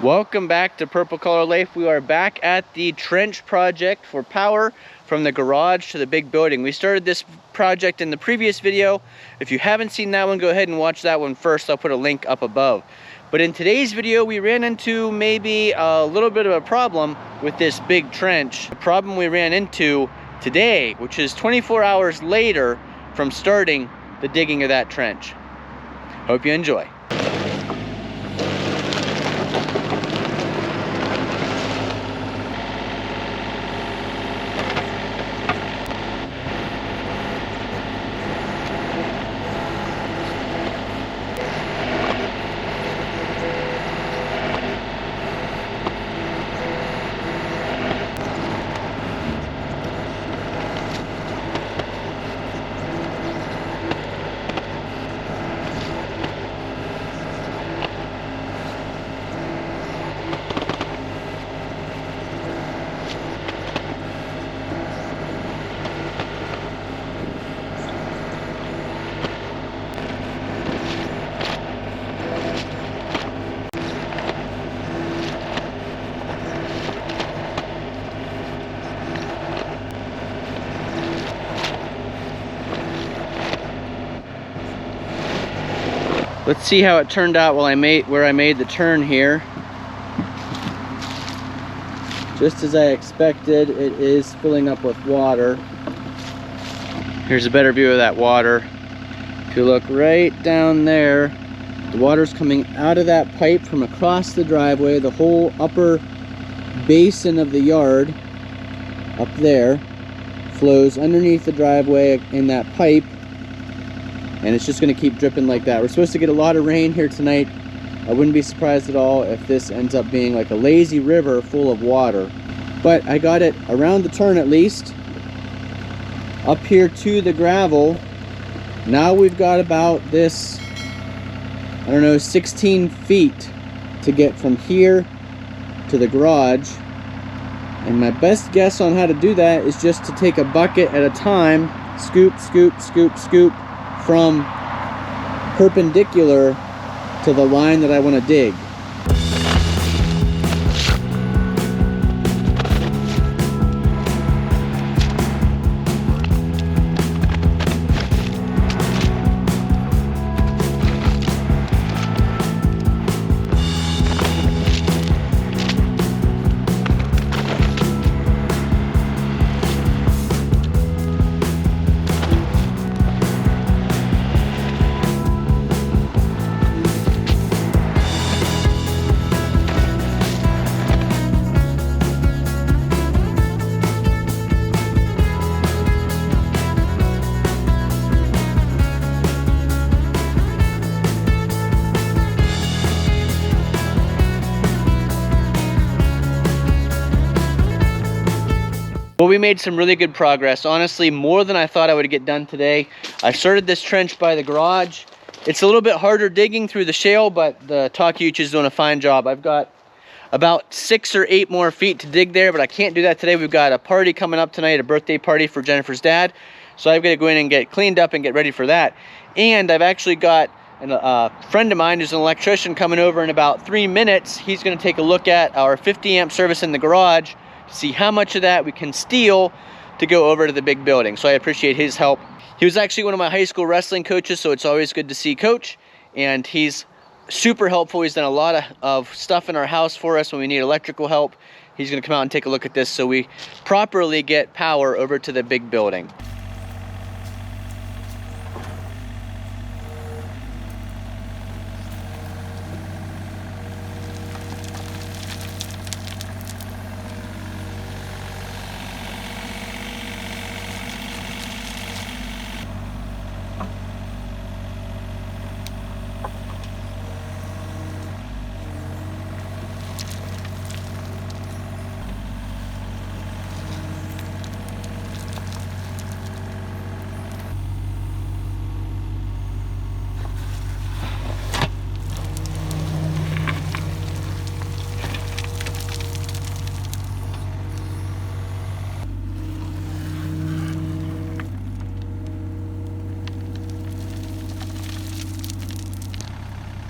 Welcome back to Purple Color Life. We are back at the trench project for power from the garage to the big building. We started this project in the previous video. If you haven't seen that one, go ahead and watch that one first. I'll put a link up above. But in today's video, we ran into maybe a little bit of a problem with this big trench. The problem we ran into today, which is 24 hours later from starting the digging of that trench. Hope you enjoy. Let's see how it turned out where I made the turn here. Just as I expected, it is filling up with water. Here's a better view of that water. If you look right down there, the water's coming out of that pipe from across the driveway. The whole upper basin of the yard up there flows underneath the driveway in that pipe. And it's just going to keep dripping like that. We're supposed to get a lot of rain here tonight. I wouldn't be surprised at all if this ends up being like a lazy river full of water. But I got it around the turn at least. Up here to the gravel. Now we've got about this, I don't know, 16 feet to get from here to the garage. And my best guess on how to do that is just to take a bucket at a time. Scoop, scoop, scoop, scoop. From perpendicular to the line that I want to dig. Well, we made some really good progress. Honestly, more than I thought I would get done today. I started this trench by the garage. It's a little bit harder digging through the shale, but the Takeuchi is doing a fine job. I've got about 6 or 8 more feet to dig there, but I can't do that today. We've got a party coming up tonight, a birthday party for Jennifer's dad. So I've got to go in and get cleaned up and get ready for that. And I've actually got a friend of mine who's an electrician coming over in about 3 minutes. He's going to take a look at our 50 amp service in the garage, see how much of that we can steal to go over to the big building. So I appreciate his help. He was actually one of my high school wrestling coaches, so it's always good to see Coach, and he's super helpful. He's done a lot of stuff in our house for us when we need electrical help. He's going to come out and take a look at this so we properly get power over to the big building.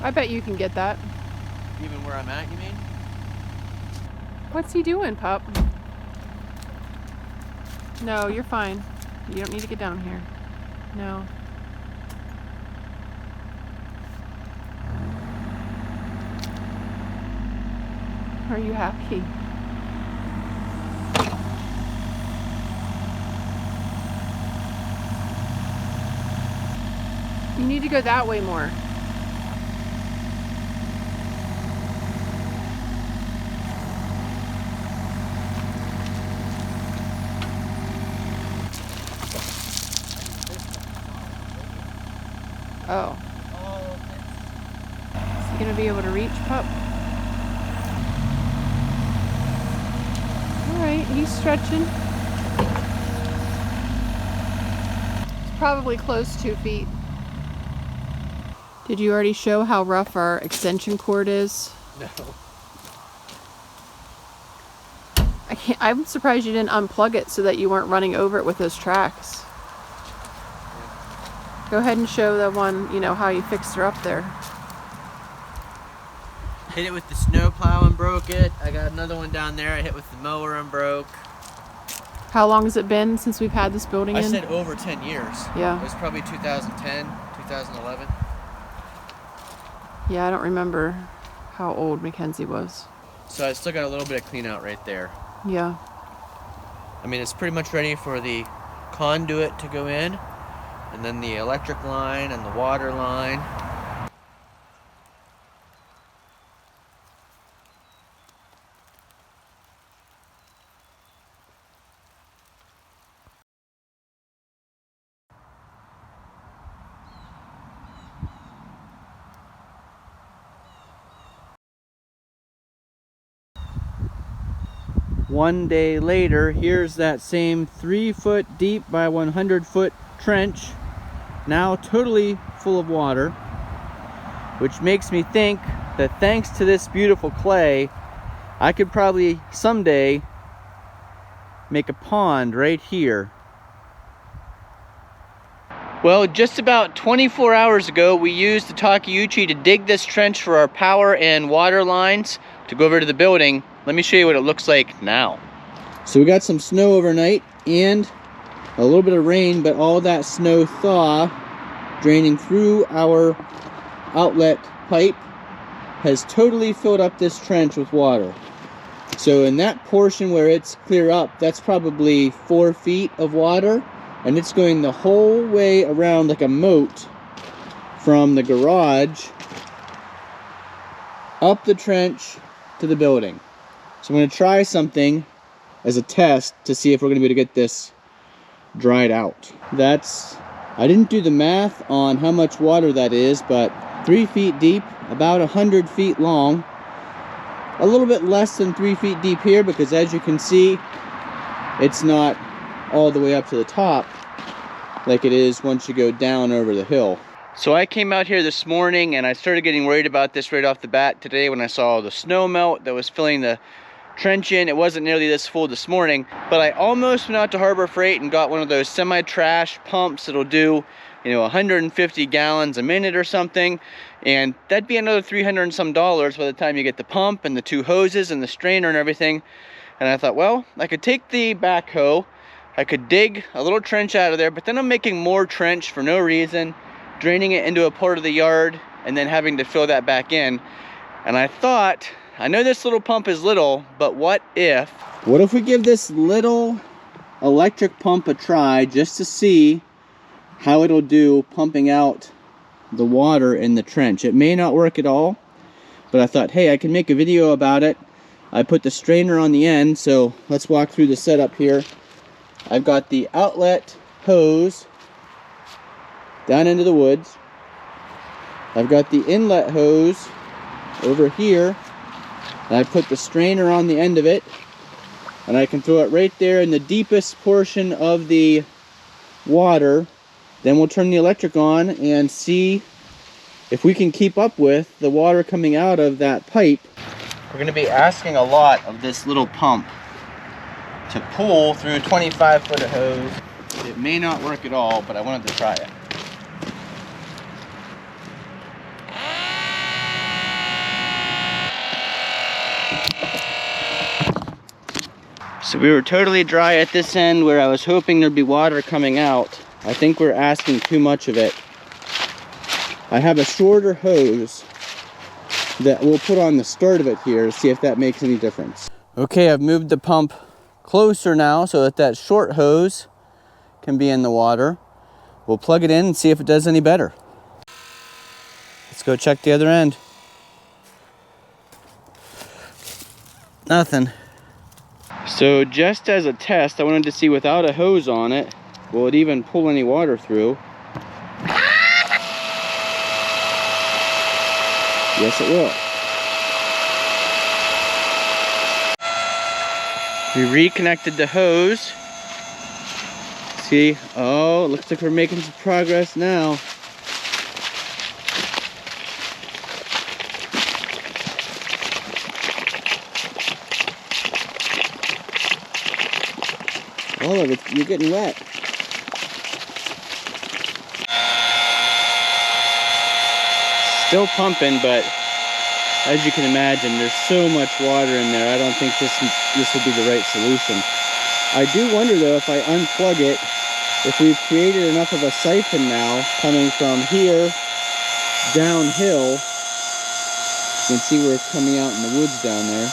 I bet you can get that. Even where I'm at, you mean? What's he doing, pup? No, you're fine. You don't need to get down here. No. Are you happy? You need to go that way more. Oh. Is he gonna be able to reach, pup? Alright, he's stretching. It's probably close 2 feet. Did you already show how rough our extension cord is? No. I'm surprised you didn't unplug it so that you weren't running over it with those tracks. Go ahead and show the one, you know, how you fixed her up there. Hit it with the snow plow and broke it. I got another one down there I hit with the mower and broke. How long has it been since we've had this building in? I said over 10 years. Yeah. It was probably 2010, 2011. Yeah, I don't remember how old Mackenzie was. So I still got a little bit of clean out right there. Yeah. I mean, it's pretty much ready for the conduit to go in, and then the electric line and the water line. One day later, here's that same 3 foot deep by 100 foot trench, now totally full of water, which makes me think that thanks to this beautiful clay, I could probably someday make a pond right here. Well, just about 24 hours ago, we used the Takeuchi to dig this trench for our power and water lines to go over to the building. Let me show you what it looks like now. So we got some snow overnight and a little bit of rain, but all that snow thaw draining through our outlet pipe has totally filled up this trench with water. So in that portion where it's clear up, that's probably 4 feet of water, and it's going the whole way around like a moat from the garage up the trench to the building. So I'm going to try something as a test to see if we're going to be able to get this dried out. I didn't do the math on how much water that is, but 3 feet deep, about 100 feet long. A little bit less than 3 feet deep here because, as you can see, it's not all the way up to the top like it is once you go down over the hill. So I came out here this morning and I started getting worried about this right off the bat today when I saw the snow melt that was filling the trench in. It wasn't nearly this full this morning, but I almost went out to Harbor Freight and got one of those semi-trash pumps that'll do, you know, 150 gallons a minute or something, and that'd be another $300 and some by the time you get the pump and the 2 hoses and the strainer and everything. And I thought, well, I could take the backhoe, I could dig a little trench out of there, but then I'm making more trench for no reason, draining it into a part of the yard and then having to fill that back in. And I thought, I know this little pump is little, but what if we give this little electric pump a try just to see how it'll do pumping out the water in the trench. It may not work at all, but I thought, hey, I can make a video about it. I put the strainer on the end, so let's walk through the setup here. I've got the outlet hose down into the woods. I've got the inlet hose over here. And I put the strainer on the end of it, and I can throw it right there in the deepest portion of the water. Then we'll turn the electric on and see if we can keep up with the water coming out of that pipe. We're going to be asking a lot of this little pump to pull through 25 foot of hose. It may not work at all, but I wanted to try it. So we were totally dry at this end where I was hoping there'd be water coming out. I think we're asking too much of it. I have a shorter hose that we'll put on the start of it here to see if that makes any difference. Okay, I've moved the pump closer now so that that short hose can be in the water. We'll plug it in and see if it does any better. Let's go check the other end. Nothing. So just as a test, I wanted to see without a hose on it, will it even pull any water through? Yes, it will. We reconnected the hose. See, oh, it looks like we're making some progress now. All of it, you're getting wet. Still pumping, but as you can imagine, there's so much water in there. I don't think this would be the right solution. I do wonder though, if I unplug it, if we've created enough of a siphon now coming from here downhill. You can see where it's coming out in the woods down there.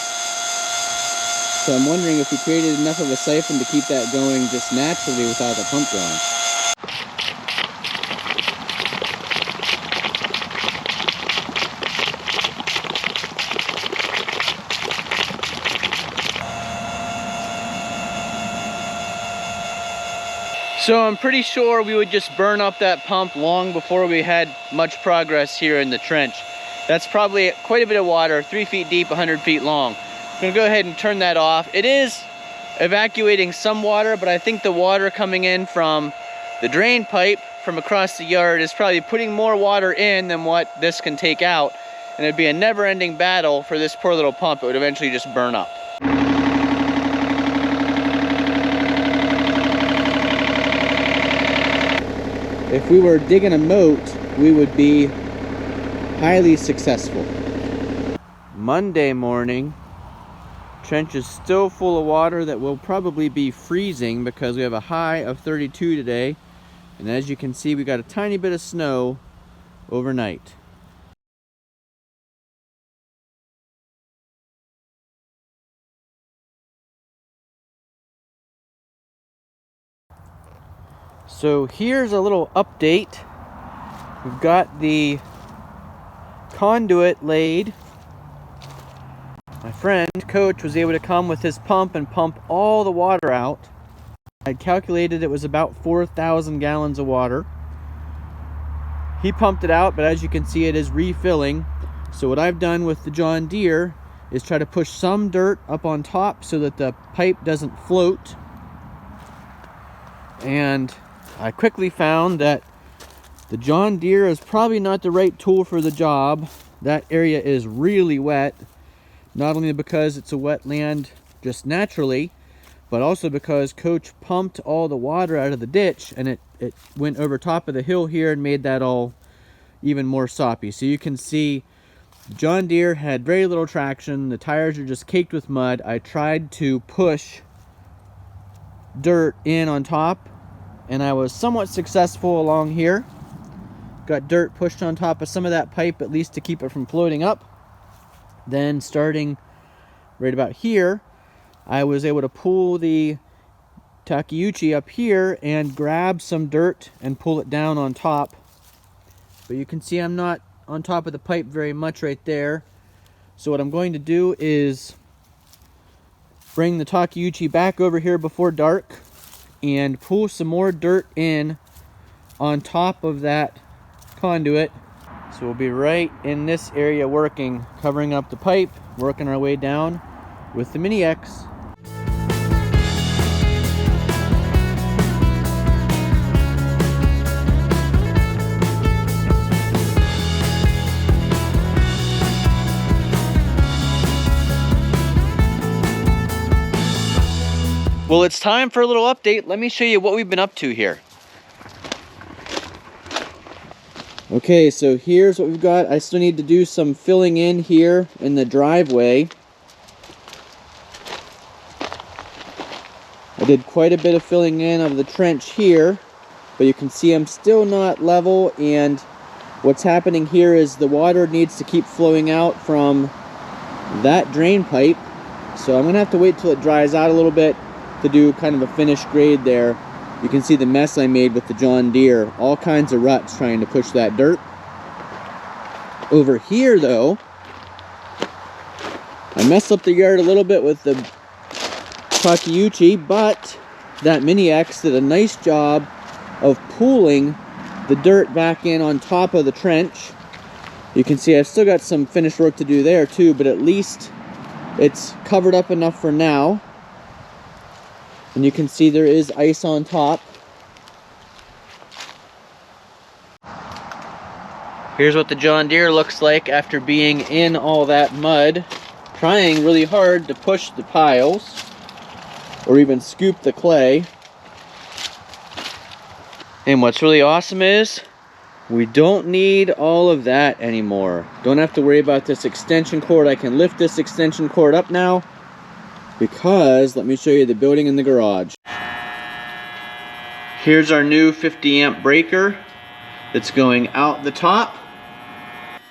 So I'm wondering if we created enough of a siphon to keep that going just naturally without the pump going. So I'm pretty sure we would just burn up that pump long before we had much progress here in the trench. That's probably quite a bit of water, 3 feet deep, 100 feet long. I'm gonna go ahead and turn that off. It is evacuating some water, but I think the water coming in from the drain pipe from across the yard is probably putting more water in than what this can take out. And it'd be a never-ending battle for this poor little pump. It would eventually just burn up. If we were digging a moat, we would be highly successful. Monday morning, trench is still full of water that will probably be freezing because we have a high of 32 today. And as you can see, we got a tiny bit of snow overnight. So here's a little update. We've got the conduit laid. My friend, Coach, was able to come with his pump and pump all the water out. I calculated it was about 4,000 gallons of water. He pumped it out, but as you can see, it is refilling. So what I've done with the John Deere is try to push some dirt up on top so that the pipe doesn't float. And I quickly found that the John Deere is probably not the right tool for the job. That area is really wet, not only because it's a wetland just naturally, but also because Coach pumped all the water out of the ditch and it went over top of the hill here and made that all even more soppy. So you can see the John Deere had very little traction. The tires are just caked with mud. I tried to push dirt in on top, and I was somewhat successful along here. Got dirt pushed on top of some of that pipe, at least to keep it from floating up. Then starting right about here, I was able to pull the Takeuchi up here and grab some dirt and pull it down on top. But you can see I'm not on top of the pipe very much right there. So what I'm going to do is bring the Takeuchi back over here before dark and pull some more dirt in on top of that conduit. So we'll be right in this area working, covering up the pipe, working our way down with the Mini X. Well, it's time for a little update. Let me show you what we've been up to here. Okay, so here's what we've got. I still need to do some filling in here in the driveway. I did quite a bit of filling in of the trench here, but you can see I'm still not level, and what's happening here is the water needs to keep flowing out from that drain pipe. So I'm gonna have to wait till it dries out a little bit to do kind of a finished grade there. You can see the mess I made with the John Deere, all kinds of ruts trying to push that dirt. Over here though, I messed up the yard a little bit with the Takeuchi, but that Mini X did a nice job of pulling the dirt back in on top of the trench. You can see I've still got some finished work to do there too, but at least it's covered up enough for now. And you can see there is ice on top. Here's what the John Deere looks like after being in all that mud, trying really hard to push the piles or even scoop the clay. And what's really awesome is we don't need all of that anymore. Don't have to worry about this extension cord. I can lift this extension cord up now, because let me show you the building in the garage. Here's our new 50 amp breaker that's going out the top,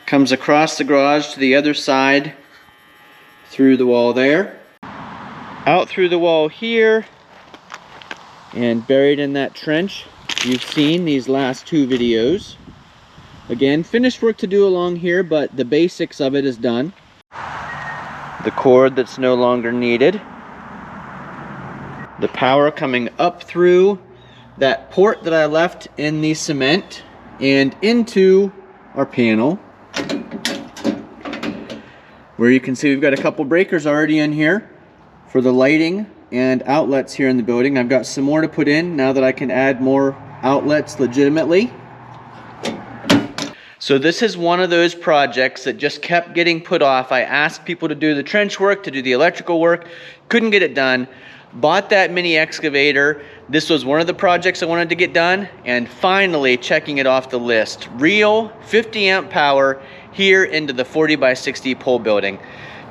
comes across the garage to the other side through the wall there, out through the wall here, and buried in that trench you've seen these last two videos. Again, finished work to do along here, but the basics of it is done. The cord that's no longer needed. The power coming up through that port that I left in the cement and into our panel, where you can see we've got a couple breakers already in here for the lighting and outlets here in the building. I've got some more to put in now that I can add more outlets legitimately. So this is one of those projects that just kept getting put off. I asked people to do the trench work, to do the electrical work, couldn't get it done. Bought that mini excavator. This was one of the projects I wanted to get done, and finally checking it off the list. Real 50 amp power here into the 40 by 60 pole building.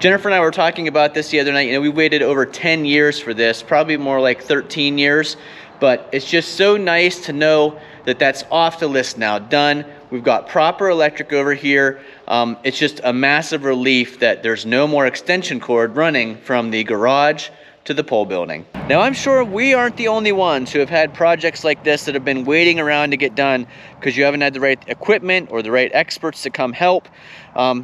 Jennifer and I were talking about this the other night. You know, we waited over 10 years for this, probably more like 13 years, but it's just so nice to know that that's off the list now, done. We've got proper electric over here. It's just a massive relief that there's no more extension cord running from the garage to the pole building. Now I'm sure we aren't the only ones who have had projects like this that have been waiting around to get done because you haven't had the right equipment or the right experts to come help.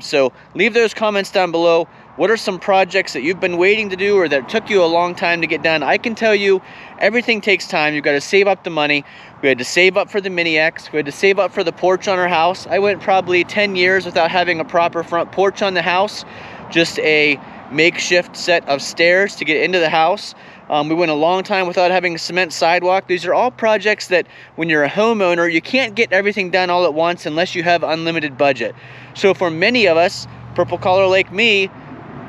So leave those comments down below. What are some projects that you've been waiting to do or that took you a long time to get done? I can tell you everything takes time. You've got to save up the money. We had to save up for the Mini X. We had to save up for the porch on our house. I went probably 10 years without having a proper front porch on the house. Just a makeshift set of stairs to get into the house. We went a long time without having a cement sidewalk. These are all projects that when you're a homeowner, you can't get everything done all at once unless you have unlimited budget. So for many of us, purple collar like me,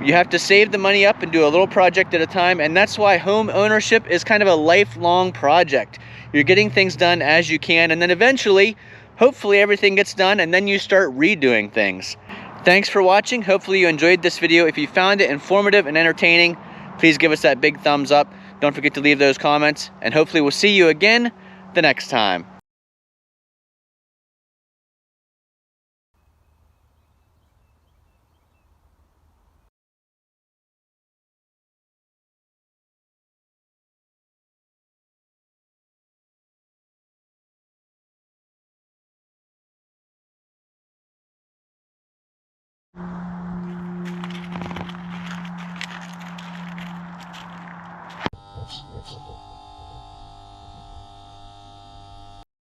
you have to save the money up and do a little project at a time, and that's why home ownership is kind of a lifelong project. You're getting things done as you can, and then eventually, hopefully everything gets done, and then you start redoing things. Thanks for watching. Hopefully you enjoyed this video. If you found it informative and entertaining, please give us that big thumbs up. Don't forget to leave those comments, and hopefully we'll see you again the next time.